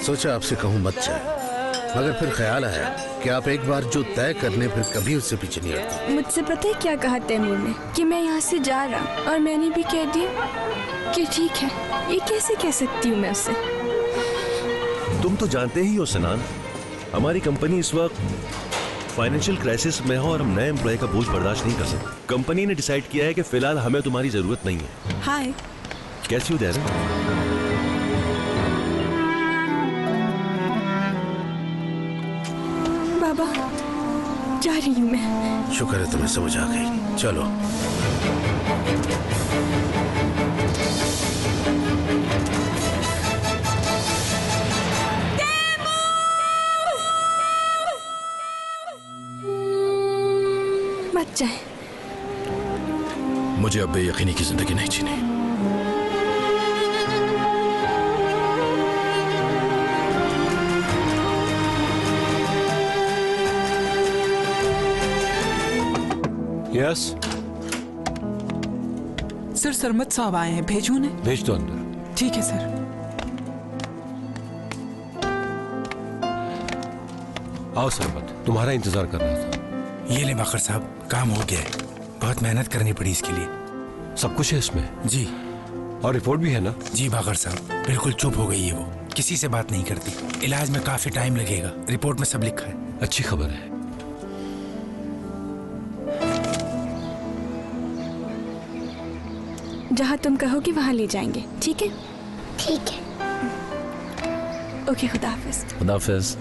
सोचा आपसे कहूँ मत जाए, मगर फिर ख्याल आया कि आप एक बार जो तय करने फिर कभी उससे पीछे नहीं हटती। मुझसे पता है क्या कहा तैमूर ने कि मैं यहाँ से जा रहा, और मैंने भी कह दिया कि ठीक है। ये कैसे कह सकती हूँ मैं उससे? तुम तो जानते ही हो सनान, हमारी कंपनी इस वक्त फाइनेंशियल क्राइसिस में हो और हम नए एम्प्लॉय का बोझ बर्दाश्त नहीं कर सकते। कंपनी ने डिसाइड किया है कि फिलहाल हमें तुम्हारी जरूरत नहीं है। हाय, कैसी हो दैरा? बाबा, जा रही हूँ मैं। शुक्र है तुम्हें समझ आ गई। चलो। मत जाए। मुझे अब बेयकीनी की जिंदगी नहीं जीनी। यस सर, सरमत साहब आए हैं, भेजूं उन्हें? भेज दो अंदर। ठीक है सर। आओ सरमत, तुम्हारा इंतजार कर रहा था। ये ले बाकर साहब, काम हो गया है। बहुत मेहनत करनी पड़ी इसके लिए। सब कुछ है इसमें? जी। और रिपोर्ट भी है ना? जी बाकर साहब, बिल्कुल चुप हो गई है वो, किसी से बात नहीं करती। इलाज में काफी टाइम लगेगा, रिपोर्ट में सब लिखा है। अच्छी खबर है। जहाँ तुम कहोगे वहाँ ले जाएंगे, ठीक है? ठीक है। ओके, खुदा हाफिज। खुदा हाफिज।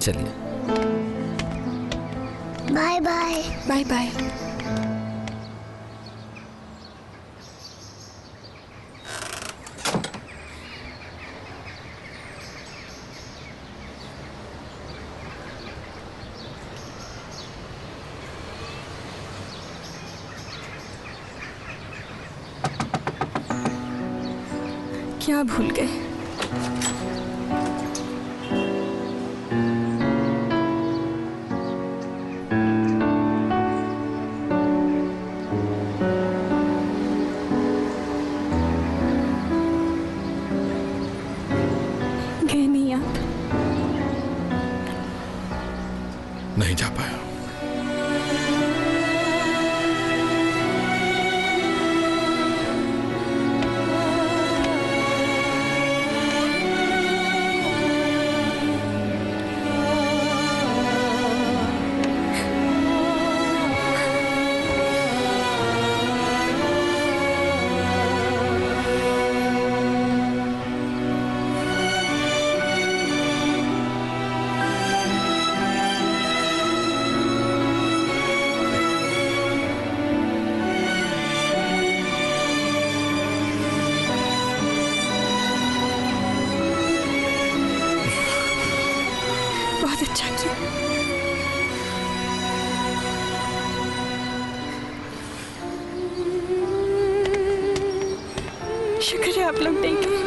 चलिए, बाय बाय। Bye bye. क्या भूल गए? गए नहीं आप? नहीं जा पाया। बहुत अच्छा किया। शुक्र है आप लोग देख गए।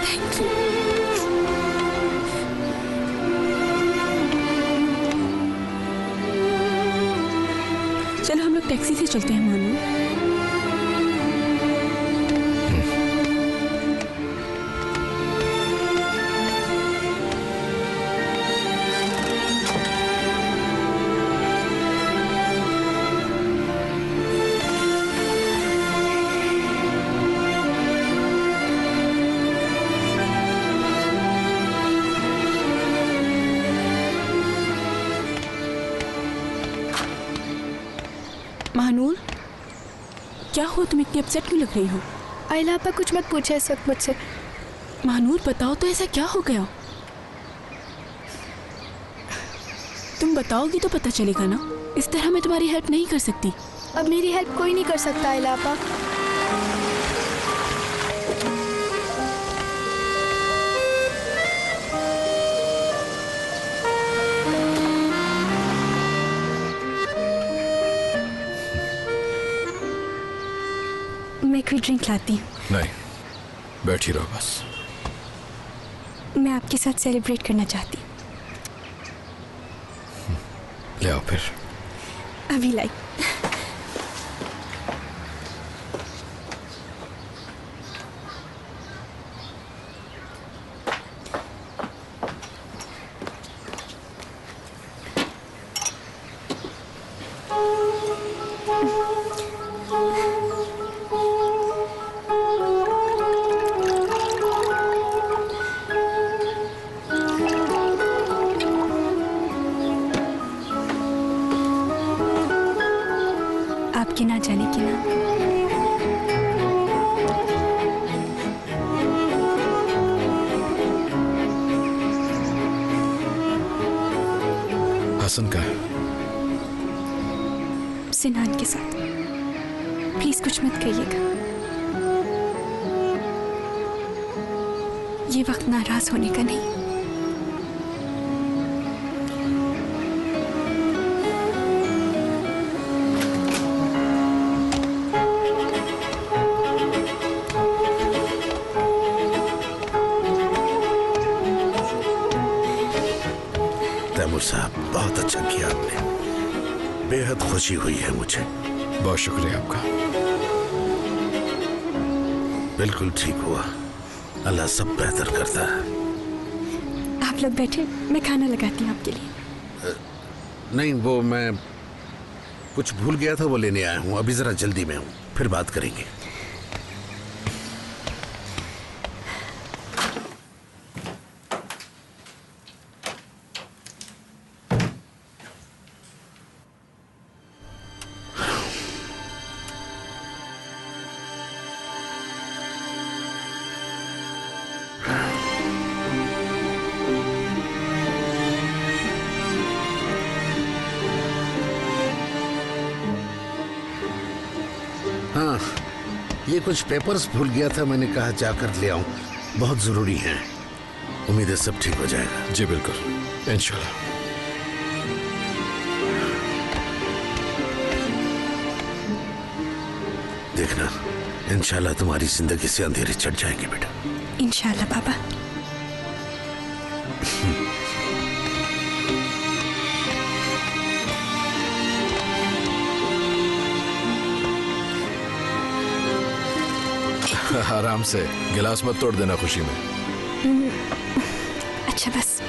Thank you. चलो हम लोग टैक्सी से चलते हैं मानो। महानूर, क्या हो? तुम इतनी अपसेट क्यों लग रही हो? आइला आपा कुछ मत पूछे इस वक्त मुझसे। महानूर बताओ तो, ऐसा क्या हो गया? तुम बताओगी तो पता चलेगा ना। इस तरह मैं तुम्हारी हेल्प नहीं कर सकती। अब मेरी हेल्प कोई नहीं कर सकता आइला आपा। मैं कोई ड्रिंक लाती हूँ। नहीं, बैठी रहो बस। मैं आपके साथ सेलिब्रेट करना चाहती हूँ। ले आओ फिर। अभी लाई। आपके ना जाने की ना हसन का है? सिनान के साथ। प्लीज कुछ मत कहिएगा। ये वक्त नाराज होने का नहीं। तैमूर साहब, बहुत अच्छा किया आपने। बेहद खुशी हुई है मुझे। बहुत शुक्रिया आपका। बिल्कुल ठीक हुआ। अल्लाह सब बेहतर करता है। आप लोग बैठे, मैं खाना लगाती हूँ आपके लिए। नहीं, वो मैं कुछ भूल गया था, वो लेने आया हूँ। अभी जरा जल्दी में हूँ, फिर बात करेंगे। हाँ, ये कुछ पेपर्स भूल गया था, मैंने कहा जाकर ले आऊं। बहुत जरूरी है। उम्मीद है सब ठीक हो जाएगा। जी बिल्कुल, इंशाल्लाह। देखना, इंशाल्लाह तुम्हारी जिंदगी से अंधेरे चढ़ जाएंगे बेटा। इंशाल्लाह बाबा। आराम से, गिलास मत तोड़ देना खुशी में। अच्छा बस,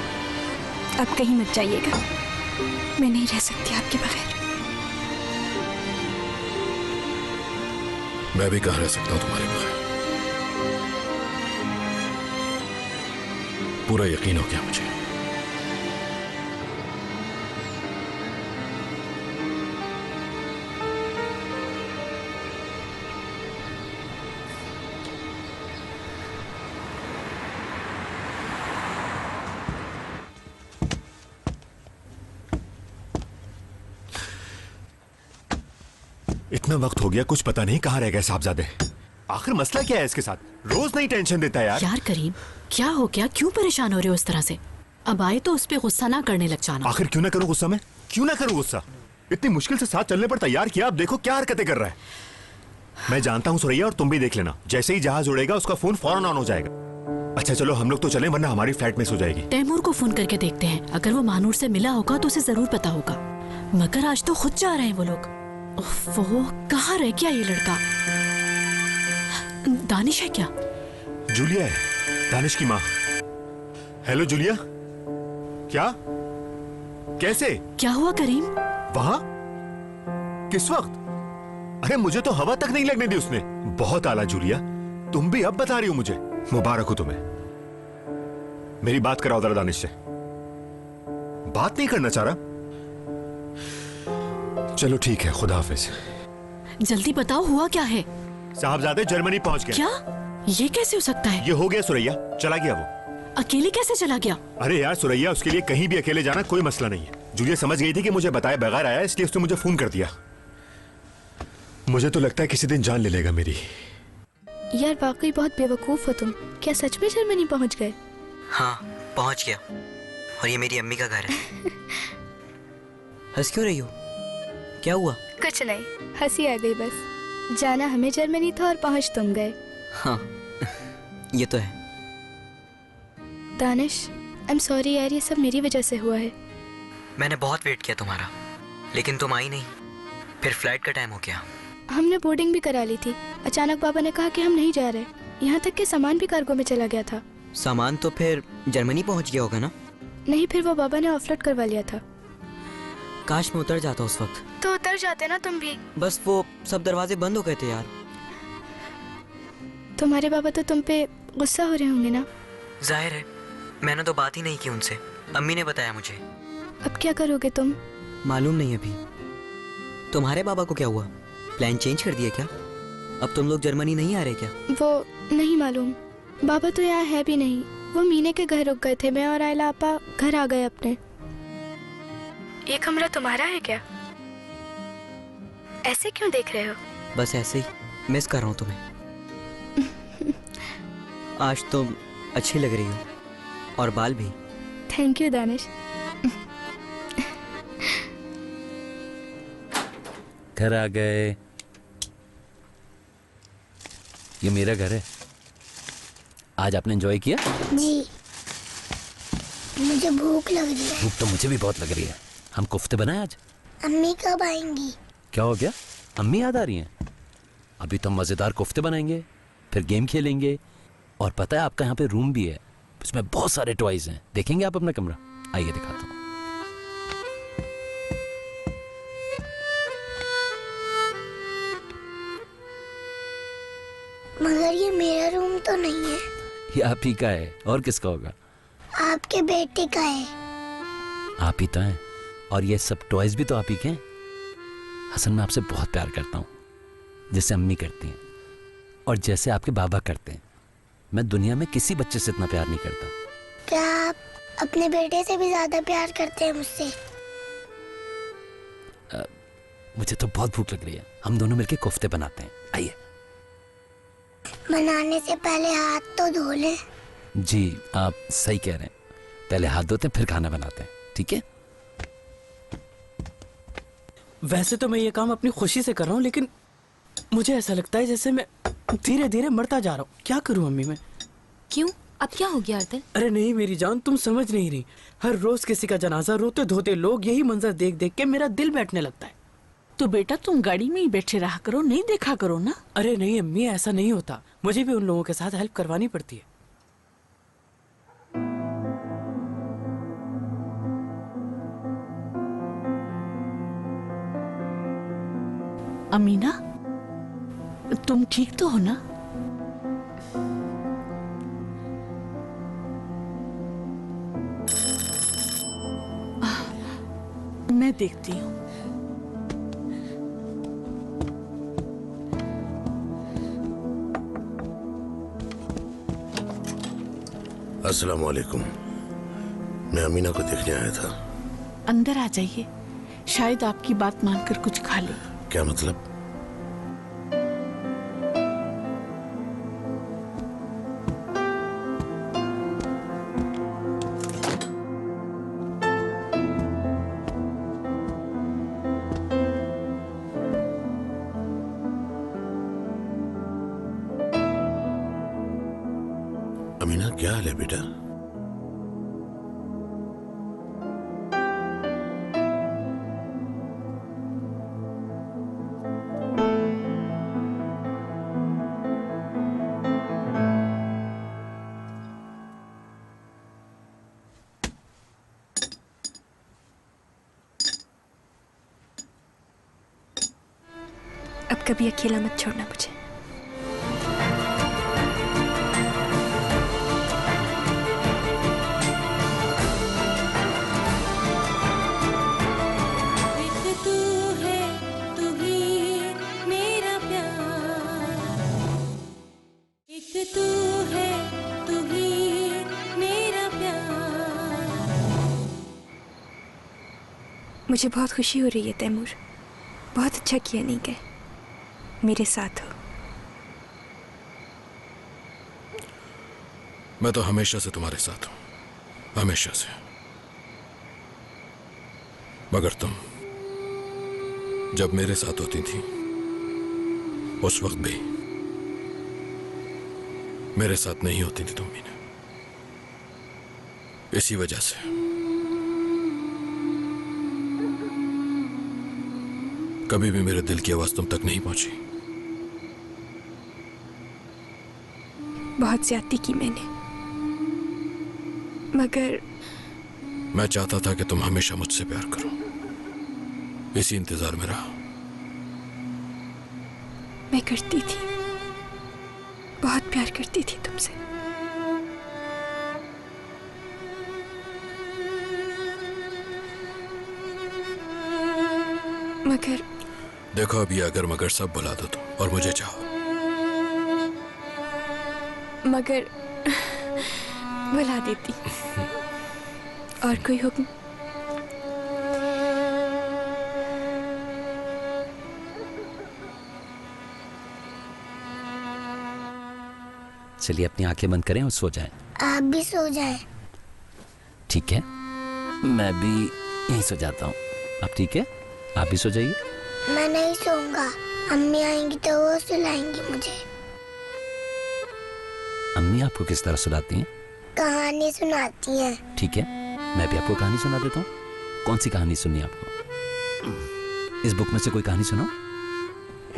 अब कहीं मत जाइएगा। मैं नहीं रह सकती आपके बगैर। मैं भी कहाँ रह सकता हूँ तुम्हारे बगैर। पूरा यकीन हो गया मुझे। इतना वक्त हो गया, कुछ पता नहीं कहाँ रह गए साहबजादे। आखिर मसला क्या है इसके साथ? रोज नई टेंशन देता है यार। यार करीम, क्या हो गया? क्यों परेशान हो रहे हो इस तरह से? अब आए तो उस पे गुस्सा ना करने लग जाना। आखिर क्यों ना करूं गुस्सा मैं? क्यों ना करूं गुस्सा? इतनी मुश्किल से साथ चलने पर तैयार किया, अब देखो क्या हरकतें कर रहा है। मैं जानता हूँ सुरैया, और तुम भी देख लेना, जैसे ही जहाज उड़ेगा उसका फोन फौरन ऑन हो जाएगा। अच्छा चलो हम लोग तो चलें, वरना हमारी फ्लाइट मिस हो जाएगी। तैमूर को फोन करके देखते हैं, अगर वो महानूर से मिला होगा तो उसे जरूर पता होगा। मगर आज तो खुद जा रहे हैं वो लोग। वो कहाँ रह गया ये लड़का? दानिश है क्या? जूलिया है, दानिश की माँ। हेलो जूलिया, क्या? कैसे? क्या हुआ करीम? वहां? किस वक्त? अरे मुझे तो हवा तक नहीं लगने दी उसने। बहुत आला जूलिया, तुम भी अब बता रही हो मुझे। मुबारक हो तुम्हें। मेरी बात कराओ जरा दानिश से। बात नहीं करना चाह रहा? चलो ठीक है, खुदा हाफिज। जल्दी बताओ हुआ क्या है? साहबजादे जर्मनी पहुंच गए। क्या? ये कैसे हो सकता है? ये हो गया सुरैया, चला गया वो। अकेले कैसे चला गया? अरे यार सुरैया, उसके लिए कहीं भी अकेले जाना कोई मसला नहीं है। जूलिया समझ गई थी कि मुझे बताए बगैर आया, इसलिए उसने मुझे फोन कर दिया। मुझे तो लगता है किसी दिन जान ले लेगा मेरी। यार वाकई बहुत बेवकूफ हो तुम। क्या सच में जर्मनी पहुंच गए? हाँ पहुंच गया, और ये मेरी अम्मी का घर है। हंस क्यों रही हो? क्या हुआ? कुछ नहीं, हंसी आ गई बस। जाना हमें जर्मनी था और पहुंच तुम गए। हाँ ये तो है। दानिश, आई एम सॉरी यार, ये सब मेरी वजह से हुआ है। मैंने बहुत वेट किया तुम्हारा, लेकिन तुम आई नहीं। फिर फ्लाइट का टाइम हो गया। हमने बोर्डिंग भी करा ली थी। अचानक पापा ने कहा कि हम नहीं जा रहे। यहाँ तक कि सामान भी कार्गो में चला गया था। सामान तो फिर जर्मनी पहुंच गया होगा ना? नहीं, फिर वो बाबा ने ऑफलोड करवा लिया था। काश मैं उतर जाता उस वक्त। तो उतर जाते ना तुम भी। बस वो सब दरवाजे बंद हो गए थे यार। तुम्हारे पापा तो तुम पे गुस्सा हो रहे होंगे ना? जाहिर है, मैंने तो बात ही नहीं की उनसे। अम्मी ने बताया मुझे। अब क्या करोगे तुम? मालूम नहीं अभी। तुम्हारे पापा को क्या हुआ? प्लान चेंज कर दिया क्या? अब तुम लोग जर्मनी नहीं आ रहे क्या? वो नहीं मालूम। बाबा तो यहाँ है भी नहीं, वो मीने के घर रुक गए थे। मैं और आयला आपा घर आ गए अपने। ये कमरा तुम्हारा है क्या? ऐसे क्यों देख रहे हो? बस ऐसे ही मिस कर रहा हूँ तुम्हें। आज तुम अच्छी लग रही हो, और बाल भी। Thank you Danish. घर आ गए। ये मेरा घर है। आज आपने एंजॉय किया? जी, मुझे भूख लग रही है। भूख तो मुझे भी बहुत लग रही है। हम कोफ्ते बनाए आज। अम्मी कब आएंगी? क्या हो गया? अम्मी याद आ रही हैं? अभी तो हम मजेदार कोफ्ते बनाएंगे, फिर गेम खेलेंगे, और पता है आपका यहाँ पे रूम भी है, उसमें बहुत सारे टॉयज हैं। देखेंगे आप अपना कमरा? आइए दिखाता हूँ। मगर ये मेरा रूम तो नहीं है। ये आप ही का है, और किसका होगा? आपके बेटे का है। आप ही तो हैं, और ये सब टॉयज भी तो आप ही के हैं। हसन, मैं आपसे बहुत प्यार करता हूँ, जैसे अम्मी करती हैं और जैसे आपके बाबा करते हैं। मैं दुनिया में किसी बच्चे से इतना प्यार नहीं करता। क्या आप अपने बेटे से भी ज्यादा प्यार करते हैं मुझसे? मुझे तो बहुत भूख लग रही है, हम दोनों मिलके कोफ्ते बनाते हैं। आइए। बनाने से पहले हाथ तो धो लें। जी आप सही कह रहे हैं, पहले हाथ धोते हैं फिर खाना बनाते हैं, ठीक है? वैसे तो मैं ये काम अपनी खुशी से कर रहा हूँ, लेकिन मुझे ऐसा लगता है जैसे मैं धीरे धीरे मरता जा रहा हूँ। क्या करूँ अम्मी मैं? क्यों, अब क्या हो गया अर्तल? अरे नहीं मेरी जान, तुम समझ नहीं रही। हर रोज किसी का जनाजा रोते धोते लोग, यही मंजर देख देख के मेरा दिल बैठने लगता है। तो बेटा तुम गाड़ी में ही बैठे रहा करो, नहीं देखा करो ना। अरे नहीं अम्मी, ऐसा नहीं होता। मुझे भी उन लोगों के साथ हेल्प करवानी पड़ती है। अमीना, तुम ठीक तो हो ना? मैं देखती हूँ। अस्सलाम वालेकुम। मैं अमीना को देखने आया था। अंदर आ जाइए, शायद आपकी बात मानकर कुछ खा ले। क्या मतलब? अमीना क्या हाल है बेटा? अब कभी अकेला मत छोड़ना मुझे। मुझे बहुत खुशी हो रही है तैमूर। बहुत अच्छा किया नहीं गए, मेरे साथ हो। मैं तो हमेशा से तुम्हारे साथ हूं, हमेशा से। मगर तुम जब मेरे साथ होती थी उस वक्त भी मेरे साथ नहीं होती थी तुम मीना। इसी वजह से कभी भी मेरे दिल की आवाज तुम तक नहीं पहुंची। बहुत ज्यादती की मैंने, मगर मैं चाहता था कि तुम हमेशा मुझसे प्यार करो, इसी इंतजार में रहा। मैं करती थी, बहुत प्यार करती थी तुमसे। मगर देखो अब ये अगर मगर सब बुला दो तो, और मुझे चाहो। मगर बुला देती। और कोई हुक्म? चलिए अपनी आंखें बंद करें और सो जाएं। आप भी सो जाएं। ठीक है, मैं भी यहीं सो जाता हूँ। आप ठीक है? आप भी सो जाइए। मैं नहीं सोऊंगा, अम्मी आएंगी तो वो सुलाएंगी मुझे। अम्मी आपको किस तरह सुलाती हैं? कहानी सुनाती हैं। ठीक है, मैं भी आपको कहानी सुना देता हूँ। कौन सी कहानी सुननी है आपको? इस बुक में से कोई कहानी सुनाओ।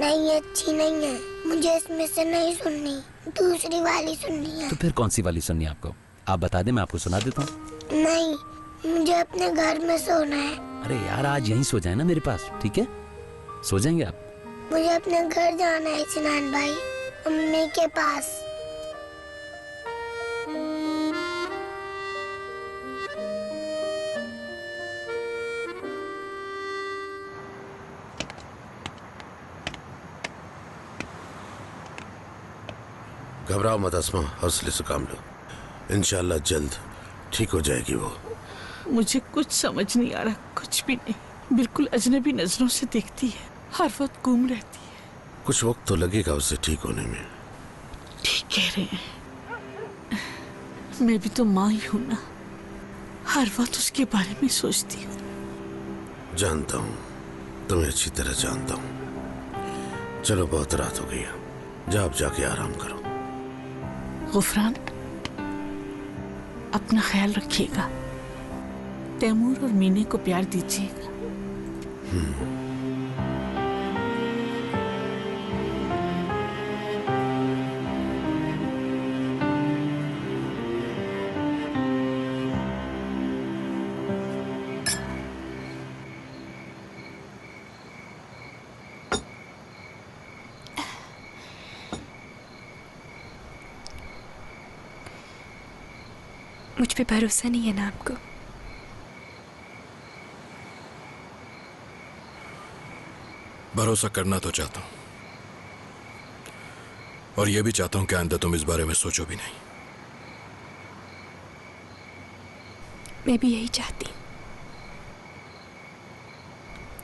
नहीं, अच्छी नहीं है, मुझे इसमें से नहीं सुननी, दूसरी वाली सुननी है। तो फिर कौन सी वाली सुननी है आपको? आप बता दें, मैं आपको सुना देता हूँ। नहीं, मुझे अपने घर में सोना है। अरे यार, आज यहीं सो जाए ना मेरे पास, ठीक है? सो जाएंगे आप? मुझे अपने घर जाना है सिनान भाई, अम्मी के पास। घबराओ मत अस्मा, हौसले से काम लो। इंशाल्लाह जल्द ठीक हो जाएगी वो। मुझे कुछ समझ नहीं आ रहा, कुछ भी नहीं। बिल्कुल अजनबी नजरों से देखती है, हर वक्त घूम रहती है। कुछ वक्त तो लगेगा उसे ठीक होने में। ठीक कह रहे हैं, मैं भी तो माँ ही हूँ ना, हर वक्त उसके बारे में सोचती हूँ। जानता हूँ, तुम्हें अच्छी तरह जानता हूँ। चलो बहुत रात हो गई है, जाओ जाके आराम करो। गुफरान, अपना ख्याल रखिएगा, तैमूर और मीने को प्यार दीजिएगा। मुझ पे भरोसा नहीं है ना आपको? भरोसा करना तो चाहता हूं, और यह भी चाहता हूं कि आइंदा तुम इस बारे में सोचो भी नहीं। मैं भी यही चाहती हूँ,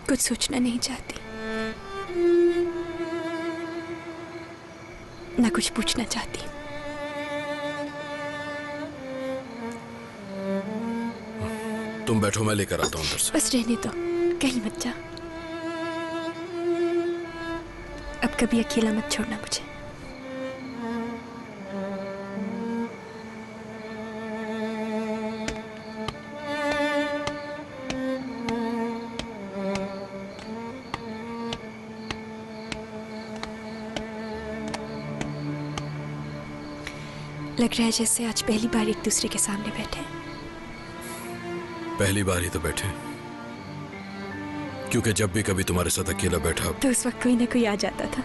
कुछ सोचना नहीं चाहती, ना कुछ पूछना चाहती। तुम बैठो, मैं लेकर आता हूं अंदर से। बस रहने दो, कहीं मत जा। अब कभी अकेला मत छोड़ना मुझे। लग रहा है जैसे आज पहली बार एक दूसरे के सामने बैठे हैं। पहली बार ही तो बैठे, क्योंकि जब भी कभी तुम्हारे साथ अकेला बैठा तो उस वक्त कोई ना कोई आ जाता था।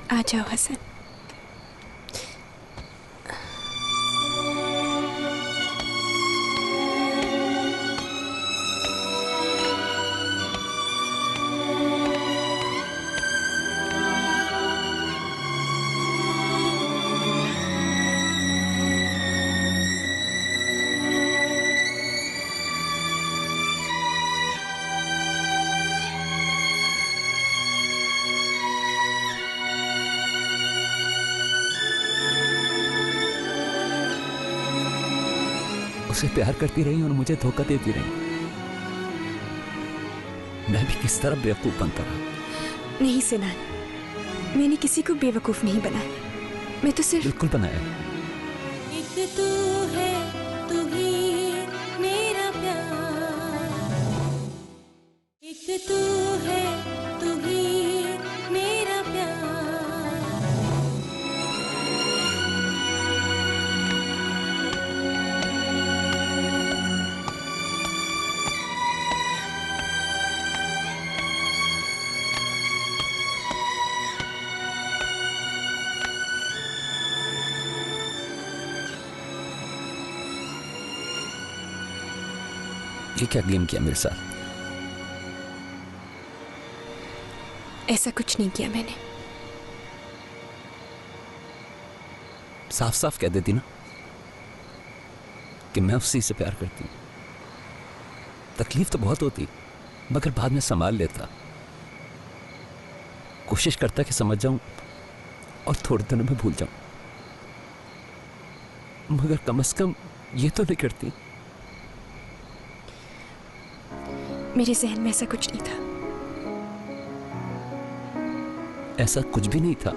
आ जाओ हसन। उसे प्यार करती रही और मुझे धोखा देती रही। मैं भी किस तरह बेवकूफ बनता रहा। नहीं सिनान, मैंने किसी को बेवकूफ नहीं बनाया, मैं तो सिर्फ बिल्कुल बनाया। एक तू है, तू ही मेरा प्यार, एक तू है, तू ही मेरा प्यार। ये क्या गेम किया मेरे साथ? ऐसा कुछ नहीं किया मैंने। साफ साफ कह देती ना कि मैं उसी से प्यार करती हूँ। तकलीफ तो बहुत होती, मगर बाद में संभाल लेता। कोशिश करता कि समझ जाऊं और थोड़े दिनों में भूल जाऊं, मगर कम से कम ये तो नहीं करती। मेरे जहन में ऐसा कुछ नहीं था। ऐसा कुछ भी नहीं था,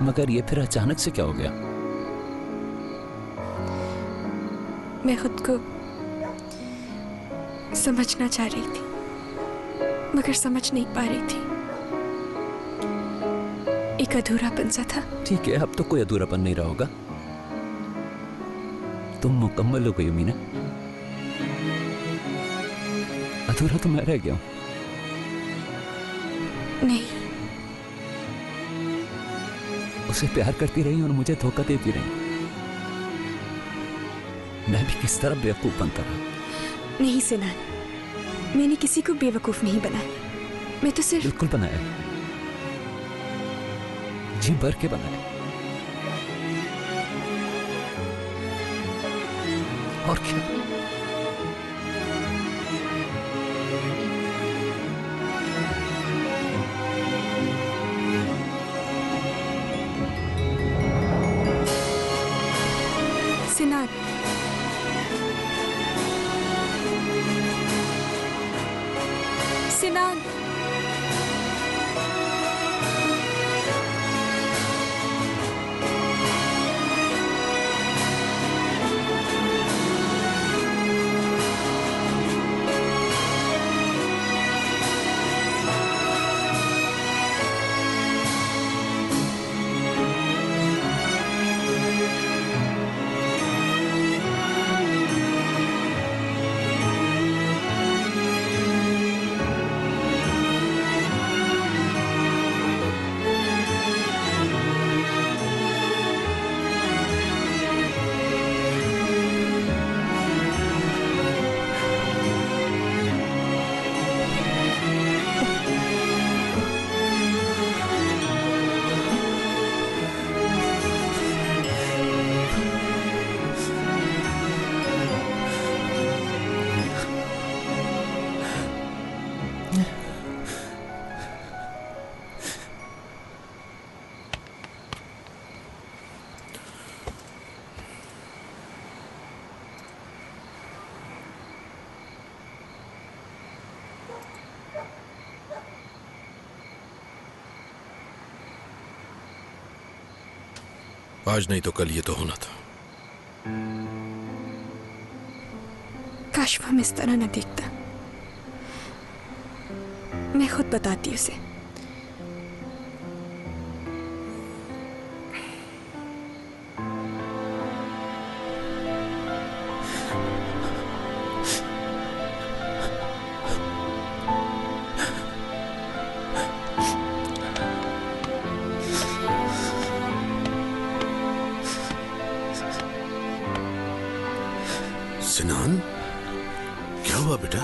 मगर ये फिर अचानक से क्या हो गया? मैं खुद को समझना चाह रही थी, मगर समझ नहीं पा रही थी। एक अधूरापन सा था। ठीक है, अब तो कोई अधूरापन नहीं रहा होगा। तुम मुकम्मल हो गई मीना। अधूरा तो मैं रह गया हूं। नहीं, उसे प्यार करती रही और मुझे धोखा देती रही। मैं भी किस तरह बेवकूफ बनता रहा। नहीं सिनान, मैंने किसी को बेवकूफ नहीं बनाया, मैं तो सिर्फ बिल्कुल बनाया, जी भर के बनाया। और क्या? सिनान, सिनान, आज नहीं तो कल ये तो होना था। काश वो हमें इस तरह न देखता। मैं खुद बताती उसे। सिनान, क्या हुआ बेटा?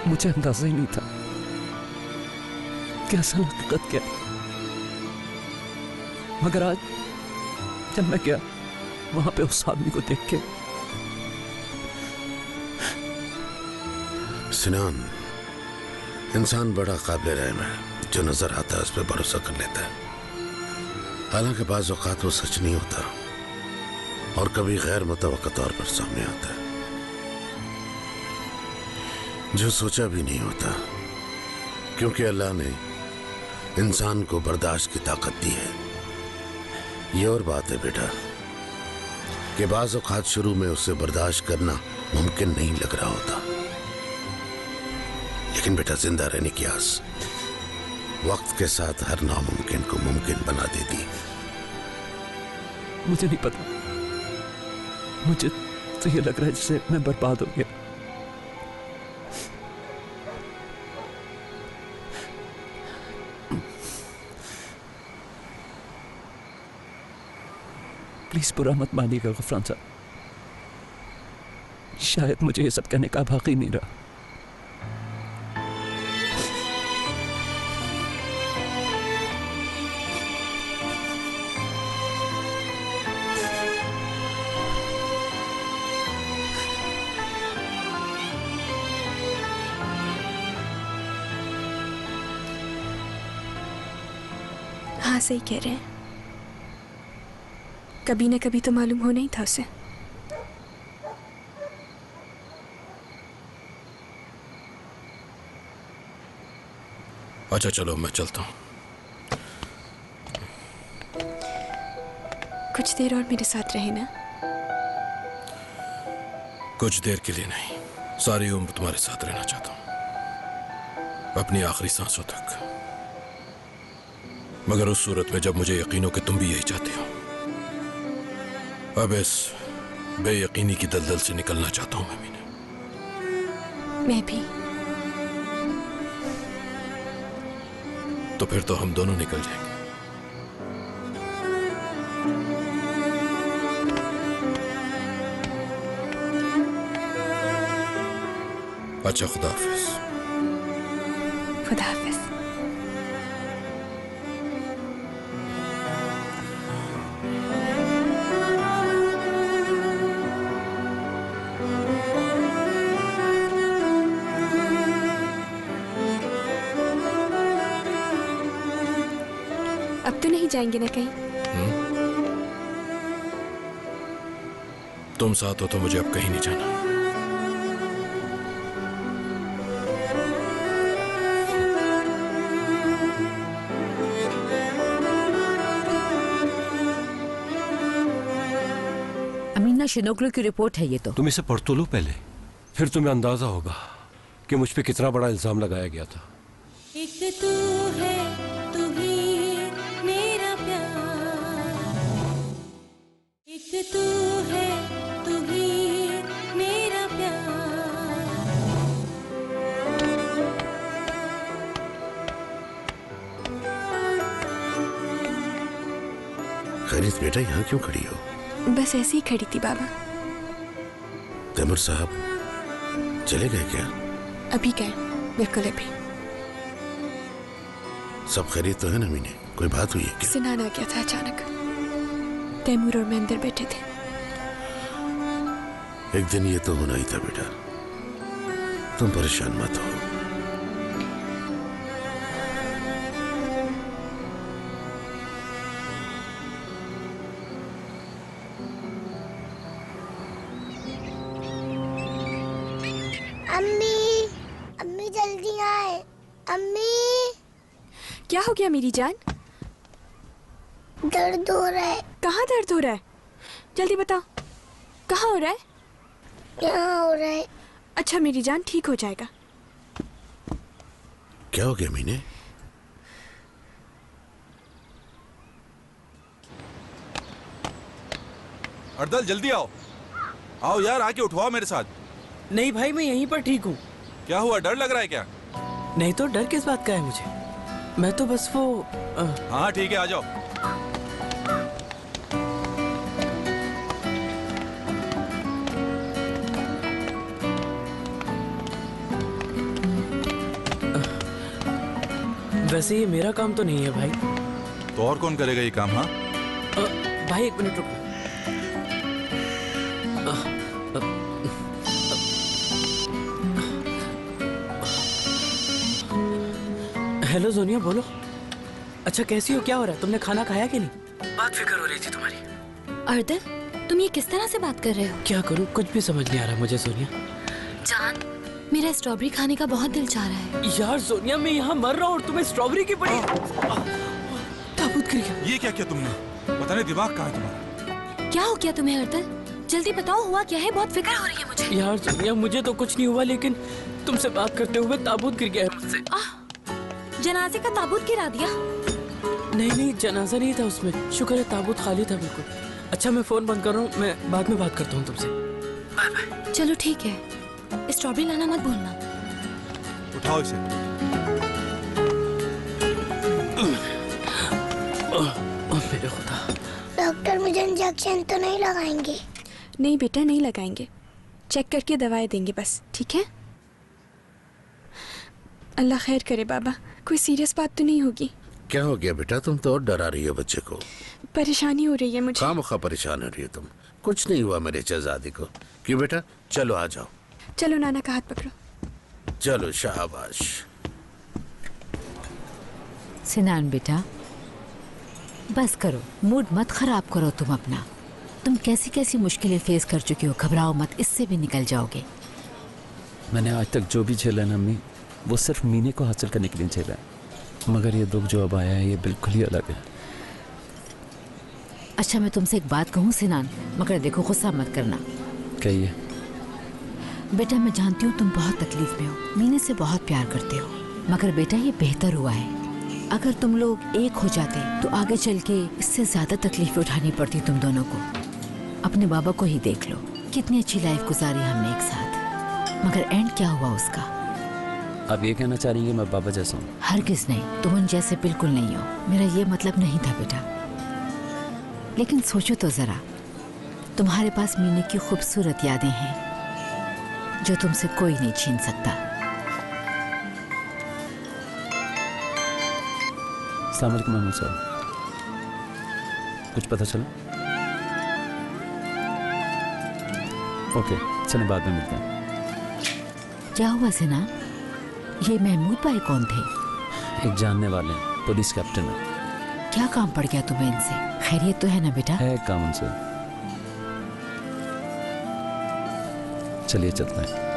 मुझे अंदाजा ही नहीं था कि असल हकीकत क्या है। मगर आज जब मैं गया वहां पे उस आदमी को देख के, सिनान, इंसान बड़ा काबिल रहम है, जो नजर आता है उस पर भरोसा कर लेता है। हालांकि बाज़ औक़ात वो सच नहीं होता और कभी गैर मुतवक्का तौर पर सामने आता है, जो सोचा भी नहीं होता, क्योंकि अल्लाह ने इंसान को बर्दाश्त की ताकत दी है। ये और बात है बेटा कि बाज़ औक़ात शुरू में उसे बर्दाश्त करना मुमकिन नहीं लग रहा होता, लेकिन बेटा जिंदा रहने की आस वक्त के साथ हर नामुमकिन को मुमकिन बना देती। मुझे नहीं पता, मुझे तो ये लग रहा है जैसे मैं बर्बाद हो गया। प्लीज बुरा मत मानिएगा गफरान साहब, शायद मुझे ये सब कहने का हक ही नहीं रहा। हाँ सही कह रहे हैं, कभी न कभी तो मालूम होना ही था उसे। अच्छा चलो मैं चलता हूँ। कुछ देर और मेरे साथ रहे ना। कुछ देर के लिए नहीं, सारी उम्र तुम्हारे साथ रहना चाहता हूँ, अपनी आखिरी सांसों तक। मगर उस सूरत में जब मुझे यकीन हो कि तुम भी यही चाहते हो। अब इस बेयकीनी की दलदल से निकलना चाहता हूं मैं मीना। मैं भी। तो फिर तो हम दोनों निकल जाएंगे। अच्छा खुदा हाफिज। खुदा हाफिज। अब तो नहीं जाएंगे ना कहीं? तुम साथ हो तो मुझे अब कहीं नहीं जाना। अमीना शिनोग्लो की रिपोर्ट है ये तो। तुम इसे पढ़ तो लो पहले, फिर तुम्हें अंदाजा होगा कि मुझ पे कितना बड़ा इल्जाम लगाया गया था। एक तू है, तू ही मेरा प्यार। एक तू है, तू ही मेरा प्यार। खैरियत बेटा, यहाँ क्यों खड़ी हो? बस ऐसे ही खड़ी थी बाबा। तैमूर साहब चले गए क्या? अभी गए, बिल्कुल अभी। सब खैरियत तो है ना मीने? कोई बात हुई है क्या? सिनान आ गया था अचानक, तैमूर और मैं अंदर बैठे थे। एक दिन ये तो होना ही था बेटा, तुम परेशान मत हो। अम्मी, अम्मी जल्दी आए। अम्मी, क्या हो गया मेरी जान? दर्द हो रहा है। कहाँ दर्द हो रहा है? जल्दी बताओ, कहाँ हो रहा है? यहाँ हो रहा है। अच्छा मेरी जान, ठीक हो जाएगा। क्या हो गया मीने? अर्दल जल्दी आओ, आओ यार, आके उठवाओ मेरे साथ। नहीं भाई, मैं यहीं पर ठीक हूँ। क्या हुआ, डर लग रहा है क्या? नहीं तो डर किस बात का है मुझे, मैं तो बस वो हाँ ठीक है, आ जाओ। वैसे ये मेरा काम तो नहीं है भाई। तो और कौन करेगा ये काम? हाँ भाई एक मिनट रुको। हेलो जोनिया, बोलो। अच्छा कैसी हो, क्या हो रहा है? तुमने खाना खाया कि नहीं? बात फिक्र हो रही थी तुम्हारी। अर्दन, तुम ये किस तरह से बात कर रहे हो? क्या करूं, कुछ भी समझ नहीं आ रहा मुझे सोनिया। जान, मेरा स्ट्रॉबेरी खाने का बहुत दिल चाह रहा है। यार सोनिया, मैं यहाँ मर रहा हूँ और तुम्हें स्ट्रॉबेरी की पड़ी। ताबूत गिर गया। ये क्या किया तुमने? पता नहीं दिमाग कहाँ है तुम्हारा। क्या हो गया तुम्हें अर्दन? जल्दी बताओ, हुआ क्या है? बहुत फिक्र हो रही है मुझे। यार सोनिया, मुझे तो कुछ नहीं हुआ, लेकिन तुमसे बात करते हुए ताबूत गिर गया है मुझसे। जनाजे का ताबूत गिरा दिया? नहीं, जनाजा नहीं था उसमें। शुक्र है ताबूत खाली था बिल्कुल। अच्छा, मैं फोन बंद कर रहा हूँ, मैं बाद में बात करता हूँ तुमसे। Bye bye. चलो ठीक है, स्ट्रॉबेरी लाना मत भूलना। उठाओ इसे। मेरे खुदा। डॉक्टर मुझे इंजेक्शन तो नहीं लगाएंगे? नहीं बेटा, नहीं लगाएंगे। चेक करके दवाएं देंगे बस, ठीक है? अल्लाह खैर करे बाबा, कोई सीरियस बात तो नहीं होगी? क्या हो गया बेटा? तुम तो और डरा रही हो बच्चे को। परेशानी हो रही है मुझे। खामखा परेशान हो रही हो तुम। कुछ नहीं हुआ मेरे शहजादी को। क्यों बेटा? चलो आ जाओ। चलो नाना का हाथ पकड़ो। चलो शाबाश। सिनान बेटा, बस करो, मूड मत खराब करो तुम अपना। तुम कैसी कैसी मुश्किलें फेस कर चुके हो, घबराओ मत, इससे भी निकल जाओगे। मैंने आज तक जो भी झेला ना अम्मी, वो सिर्फ मीने को हासिल करने के लिए झेला है। मगर ये दुख जो अब आया है, ये बिल्कुल ही अलग है। अच्छा, मैं तुमसे एक बात कहूँ सिनान, मगर देखो गुस्सा मत करना। कहिए। बेटा, मैं जानती हूँ तुम बहुत तकलीफ में हो, मीने से बहुत प्यार करते हो, मगर बेटा ये बेहतर हुआ है। अगर तुम लोग एक हो जाते तो आगे चल के इससे ज्यादा तकलीफ उठानी पड़ती तुम दोनों को। अपने बाबा को ही देख लो, कितनी अच्छी लाइफ गुजारी हमने एक साथ, मगर एंड क्या हुआ उसका? आप ये कहना चाह रही हैं मैं बाबा जैसा हूँ? हरगिज नहीं, तुम उन जैसे बिल्कुल नहीं हो। मेरा ये मतलब नहीं था बेटा, लेकिन सोचो तो जरा, तुम्हारे पास मीने की खूबसूरत यादें हैं जो तुमसे कोई नहीं छीन सकता। अस्सलाम वालेकुम महमूद साहब, कुछ पता चला? ओके, चलिए बाद में मिलते हैं। क्या हुआ सिना? ये महमूद भाई कौन थे? एक जानने वाले पुलिस कैप्टन है। क्या काम पड़ गया तुम्हें इनसे? खैरियत तो है ना बेटा? है काम उनसे। चलिए चलते हैं।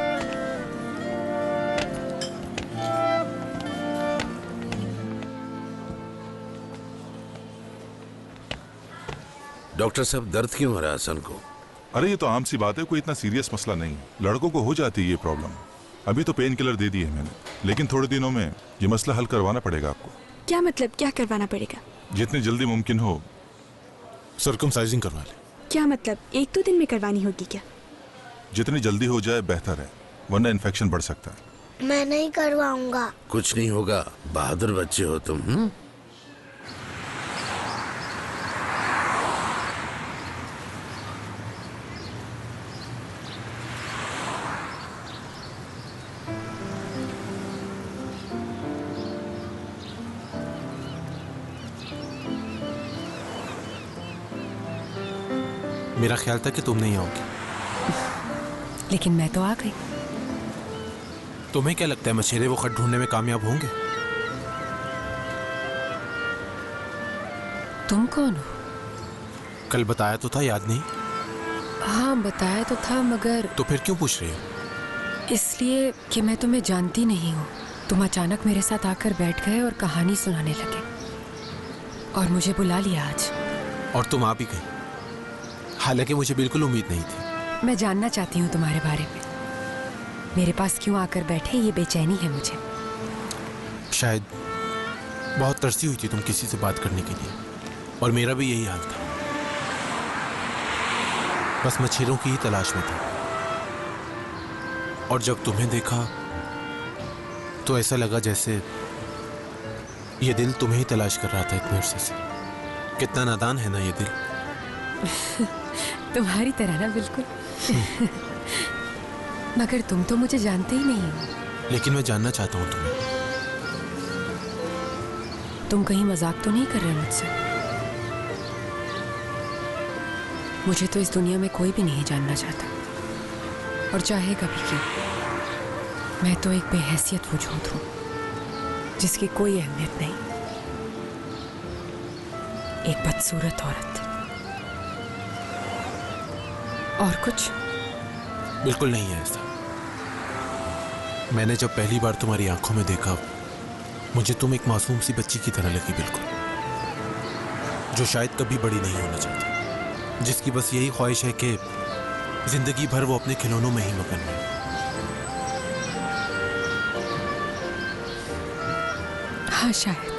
डॉक्टर साहब, दर्द क्यों हो रहा है हसन को? अरे ये तो आम सी बात है, कोई इतना सीरियस मसला नहीं। लड़कों को हो जाती है ये प्रॉब्लम। अभी तो पेन किलर दे दी है मैंने, लेकिन थोड़े दिनों में ये मसला हल करवाना पड़ेगा आपको। क्या मतलब, क्या करवाना पड़ेगा? जितनी जल्दी मुमकिन हो सर्कमसाइजिंग करवा ले। क्या मतलब, 1-2 दिन में करवानी होगी क्या? जितनी जल्दी हो जाए बेहतर है, वरना इन्फेक्शन बढ़ सकता है। मैं नहीं करवाऊंगा। कुछ नहीं होगा, बहादुर बच्चे हो तुम। मेरा ख्याल था कि तुम नहीं आओगी, लेकिन मैं तो आ गई। तुम्हें क्या लगता है मछेरे वो खत ढूंढने में कामयाब होंगे? तुम कौन हो? कल बताया तो था, याद नहीं? हाँ बताया तो था, मगर तो फिर क्यों पूछ रही हो? इसलिए कि मैं तुम्हें जानती नहीं हूँ। तुम अचानक मेरे साथ आकर बैठ गए और कहानी सुनाने लगे, और मुझे बुला लिया आज। और तुम आ भी गई, हालांकि मुझे बिल्कुल उम्मीद नहीं थी। मैं जानना चाहती हूँ तुम्हारे बारे में। मेरे पास क्यों आकर बैठे, ये बेचैनी है मुझे। शायद बहुत तरसी हुई थी तुम किसी से बात करने के लिए, और मेरा भी यही हाल था। बस मछेरों की ही तलाश में था, और जब तुम्हें देखा तो ऐसा लगा जैसे ये दिल तुम्हें ही तलाश कर रहा था इतने अरसे से। कितना नादान है ना ये दिल। तुम्हारी तरह ना, बिल्कुल। मगर तुम तो मुझे जानते ही नहीं हो। लेकिन मैं जानना चाहता हूँ तुम्हें। तुम कहीं मजाक तो नहीं कर रहे मुझसे? मुझे तो इस दुनिया में कोई भी नहीं जानना चाहता, और चाहेगा भी क्यों। मैं तो एक बेहैसियत वजूद हूँ जिसकी कोई अहमियत नहीं। एक बदसूरत औरत। और कुछ? बिल्कुल नहीं है ऐसा। मैंने जब पहली बार तुम्हारी आंखों में देखा, मुझे तुम एक मासूम सी बच्ची की तरह लगी, बिल्कुल, जो शायद कभी बड़ी नहीं होना चाहती, जिसकी बस यही ख्वाहिश है कि जिंदगी भर वो अपने खिलौनों में ही मगन रहे। हाँ शायद।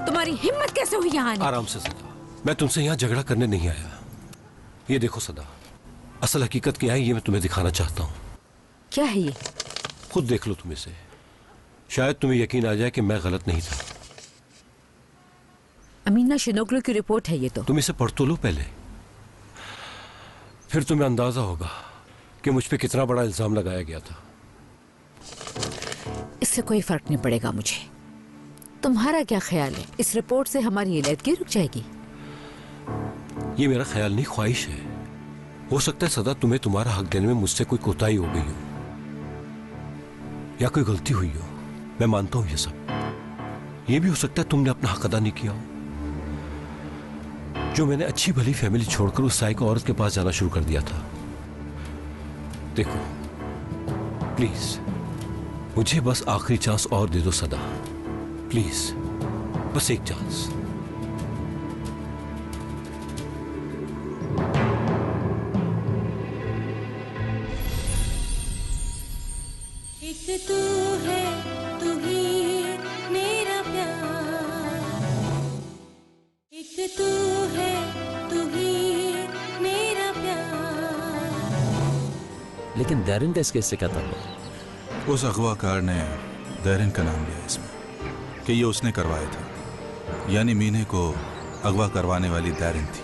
तुम्हारी हिम्मत कैसे हुई यहाँ आने? आराम से सदा, मैं तुमसे यहाँ झगड़ा करने नहीं आया। ये देखो सदा, असल हकीकत क्या है ये मैं तुम्हें दिखाना चाहता हूँ। क्या है ये? खुद देख लो तुम इसे, शायद तुम्हें यकीन आ जाए कि मैं गलत नहीं था। अमीना शिनोगलू की रिपोर्ट है ये तो। तुम इसे पढ़ तो लो पहले, फिर तुम्हें अंदाजा होगा कि मुझ पे कितना बड़ा इल्जाम लगाया गया था। इससे कोई फर्क नहीं पड़ेगा मुझे। तुम्हारा क्या ख्याल है, इस रिपोर्ट से हमारी इलायदगी रुक जाएगी? ये मेरा ख्याल नहीं, ख्वाहिश है। हो सकता है सदा तुम्हें तुम्हारा हक देने में मुझसे कोई कोताही हो गई हो या कोई गलती हुई हो। मैं मानता हूं ये सब। ये भी हो सकता है तुमने अपना हक अदा नहीं किया हो। जो मैंने अच्छी भली फैमिली छोड़कर उस साइको औरत के पास जाना शुरू कर दिया था। देखो प्लीज, मुझे बस आखिरी चांस और दे दो सदा, प्लीज, बस एक चांस। एक तू है, तू ही मेरा प्यार। एक तू है, तू ही मेरा प्यार। लेकिन दैरिन का इस केस से क्या ताल्लुक? उस अगवाकार ने दैरिन का नाम लिया इसमें कि ये उसने करवाया था, यानी मीने को अगवा करवाने वाली दैरिन थी।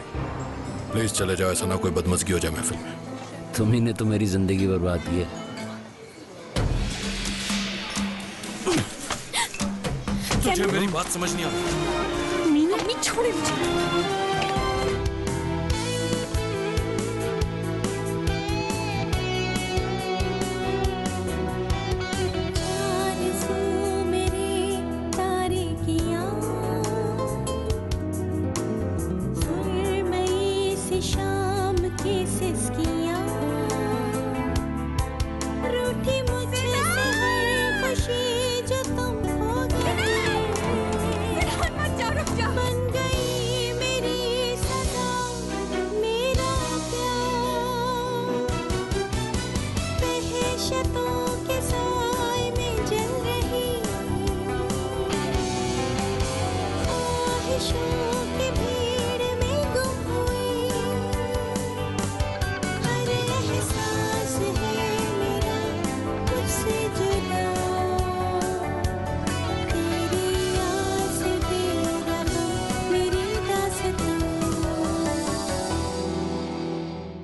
प्लीज चले जाओ, ऐसा ना कोई बदमजगी हो जाए महफिल में। तुम्ही ने तो मेरी जिंदगी बर्बाद की है। तुझे मेरी बात समझ नहीं आती। मीना, छोड़े मुझे।